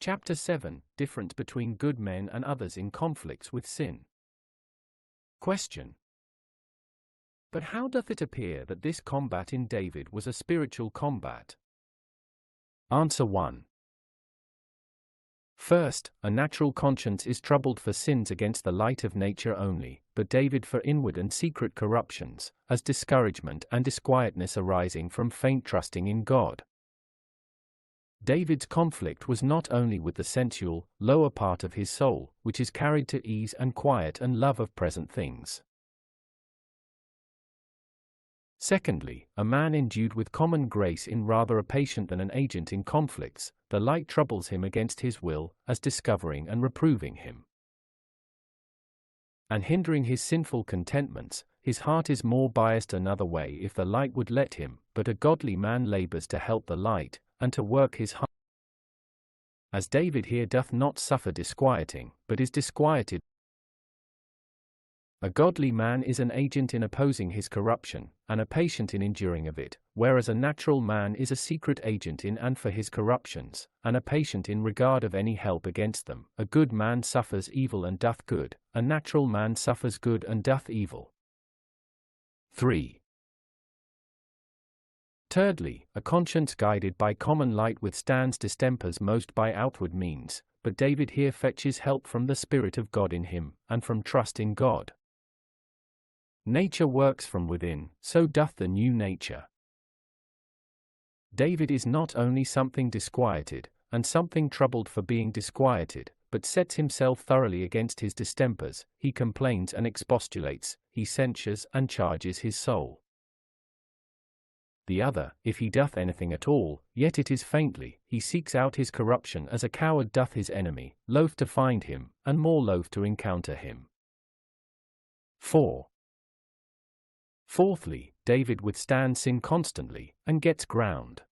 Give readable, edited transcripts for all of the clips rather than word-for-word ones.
Chapter 7 – Difference between good men and others in conflicts with sin. Question. But how doth it appear that this combat in David was a spiritual combat? Answer 1. First, a natural conscience is troubled for sins against the light of nature only, but David for inward and secret corruptions, as discouragement and disquietness arising from faint trusting in God. David's conflict was not only with the sensual, lower part of his soul, which is carried to ease and quiet and love of present things. Secondly, a man endued with common grace in rather a patient than an agent in conflicts, the light troubles him against his will, as discovering and reproving him, and hindering his sinful contentments. His heart is more biased another way if the light would let him, but a godly man labors to help the light, and to work his heart. As David here doth not suffer disquieting, but is disquieted. A godly man is an agent in opposing his corruption, and a patient in enduring of it, whereas a natural man is a secret agent in and for his corruptions, and a patient in regard of any help against them. A good man suffers evil and doth good, a natural man suffers good and doth evil. 3. Thirdly, a conscience guided by common light withstands distempers most by outward means, but David here fetches help from the Spirit of God in him, and from trust in God. Nature works from within, so doth the new nature. David is not only something disquieted, and something troubled for being disquieted, but sets himself thoroughly against his distempers. He complains and expostulates, he censures and charges his soul. The other, if he doth anything at all, yet it is faintly, he seeks out his corruption as a coward doth his enemy, loath to find him, and more loath to encounter him. 4. Fourthly, David withstands sin constantly, and gets ground.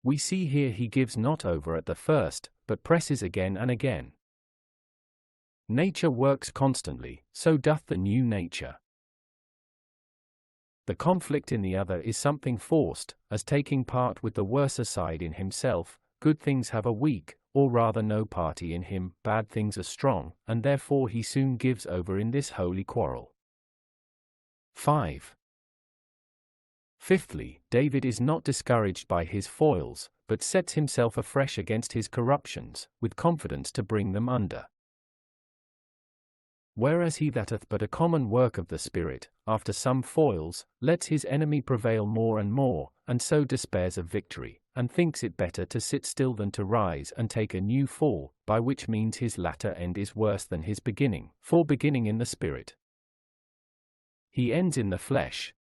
We see here he gives not over at the first, but presses again and again. Nature works constantly, so doth the new nature. The conflict in the other is something forced, as taking part with the worser side in himself. Good things have a weak, or rather no party in him, bad things are strong, and therefore he soon gives over in this holy quarrel. 5. Fifthly, David is not discouraged by his foils, but sets himself afresh against his corruptions, with confidence to bring them under. Whereas he that hath but a common work of the Spirit, after some foils, lets his enemy prevail more and more, and so despairs of victory, and thinks it better to sit still than to rise and take a new fall, by which means his latter end is worse than his beginning, for beginning in the Spirit, he ends in the flesh.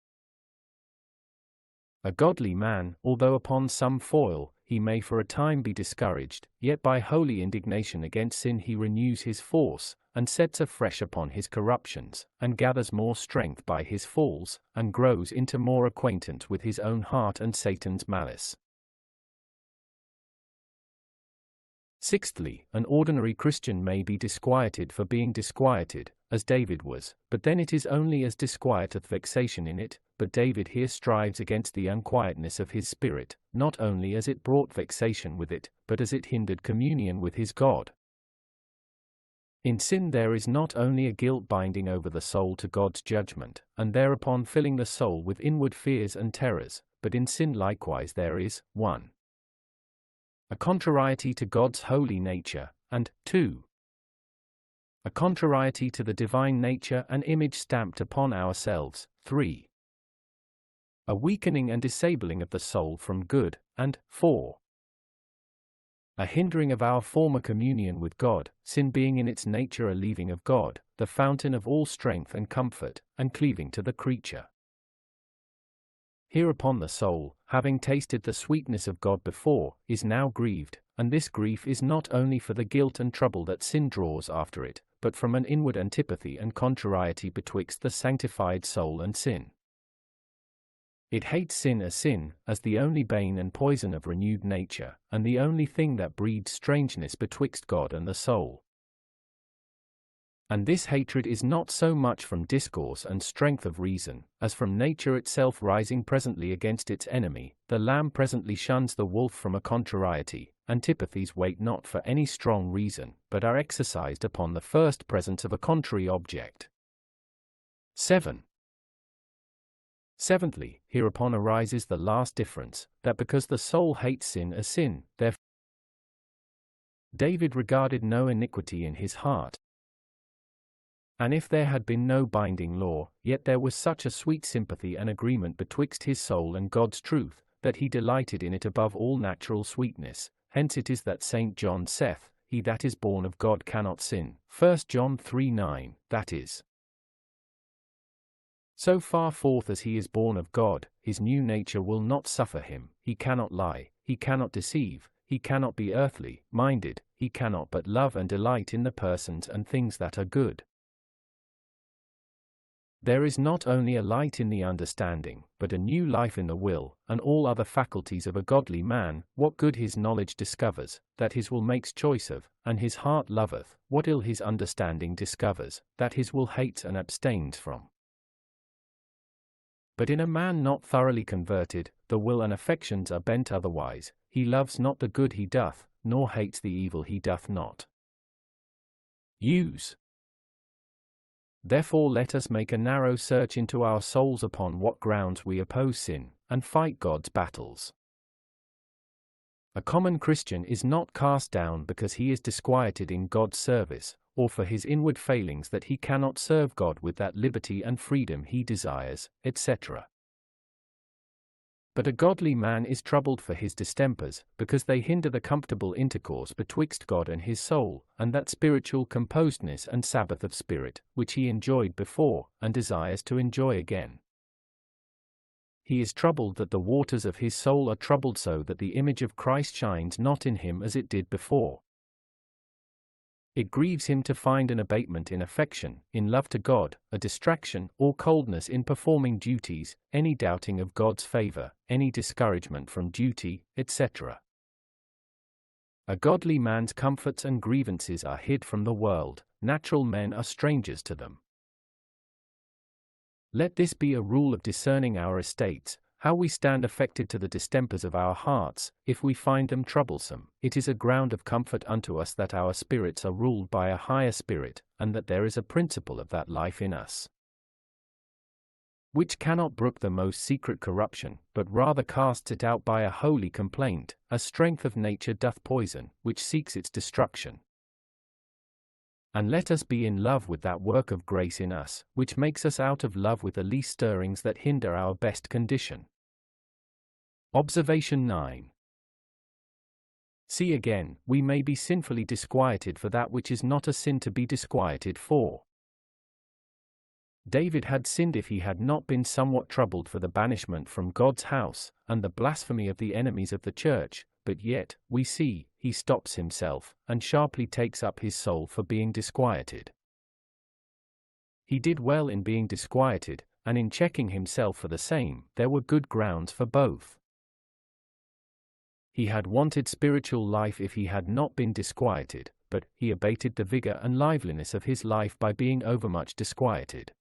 A godly man, although upon some foil, he may for a time be discouraged, yet by holy indignation against sin he renews his force, and sets afresh upon his corruptions, and gathers more strength by his falls, and grows into more acquaintance with his own heart and Satan's malice. Sixthly, an ordinary Christian may be disquieted for being disquieted, as David was, but then it is only as disquieteth vexation in it. But David here strives against the unquietness of his spirit, not only as it brought vexation with it, but as it hindered communion with his God. In sin there is not only a guilt binding over the soul to God's judgment, and thereupon filling the soul with inward fears and terrors, but in sin likewise there is, 1. A contrariety to God's holy nature, and 2. A contrariety to the divine nature and image stamped upon ourselves, 3. A weakening and disabling of the soul from good, and 4. A hindering of our former communion with God, sin being in its nature a leaving of God, the fountain of all strength and comfort, and cleaving to the creature. Hereupon the soul, having tasted the sweetness of God before, is now grieved, and this grief is not only for the guilt and trouble that sin draws after it, but from an inward antipathy and contrariety betwixt the sanctified soul and sin. It hates sin, as the only bane and poison of renewed nature, and the only thing that breeds strangeness betwixt God and the soul. And this hatred is not so much from discourse and strength of reason, as from nature itself rising presently against its enemy. The lamb presently shuns the wolf from a contrariety. Antipathies wait not for any strong reason, but are exercised upon the first presence of a contrary object. 7. Seventhly, hereupon arises the last difference, that because the soul hates sin as sin, therefore David regarded no iniquity in his heart. And if there had been no binding law, yet there was such a sweet sympathy and agreement betwixt his soul and God's truth, that he delighted in it above all natural sweetness. Hence it is that St. John saith, He that is born of God cannot sin. 1 John 3:9, that is, so far forth as he is born of God, his new nature will not suffer him. He cannot lie, he cannot deceive, he cannot be earthly minded, he cannot but love and delight in the persons and things that are good. There is not only a light in the understanding, but a new life in the will, and all other faculties of a godly man. What good his knowledge discovers, that his will makes choice of, and his heart loveth; what ill his understanding discovers, that his will hates and abstains from. But in a man not thoroughly converted, the will and affections are bent otherwise. He loves not the good he doth, nor hates the evil he doth not use. Therefore let us make a narrow search into our souls upon what grounds we oppose sin, and fight God's battles. A common Christian is not cast down because he is disquieted in God's service, or for his inward failings that he cannot serve God with that liberty and freedom he desires, etc. But a godly man is troubled for his distempers, because they hinder the comfortable intercourse betwixt God and his soul, and that spiritual composedness and sabbath of spirit, which he enjoyed before, and desires to enjoy again. He is troubled that the waters of his soul are troubled so that the image of Christ shines not in him as it did before. It grieves him to find an abatement in affection, in love to God, a distraction, or coldness in performing duties, any doubting of God's favor, any discouragement from duty, etc. A godly man's comforts and grievances are hid from the world, natural men are strangers to them. Let this be a rule of discerning our estates, how we stand affected to the distempers of our hearts. If we find them troublesome, it is a ground of comfort unto us that our spirits are ruled by a higher spirit, and that there is a principle of that life in us, which cannot brook the most secret corruption, but rather casts it out by a holy complaint, as strength of nature doth poison, which seeks its destruction. And let us be in love with that work of grace in us, which makes us out of love with the least stirrings that hinder our best condition. Observation 9. See again, we may be sinfully disquieted for that which is not a sin to be disquieted for. David had sinned if he had not been somewhat troubled for the banishment from God's house, and the blasphemy of the enemies of the church, but yet, we see, he stops himself, and sharply takes up his soul for being disquieted. He did well in being disquieted, and in checking himself for the same. There were good grounds for both. He had wanted spiritual life if he had not been disquieted, but he abated the vigor and liveliness of his life by being overmuch disquieted.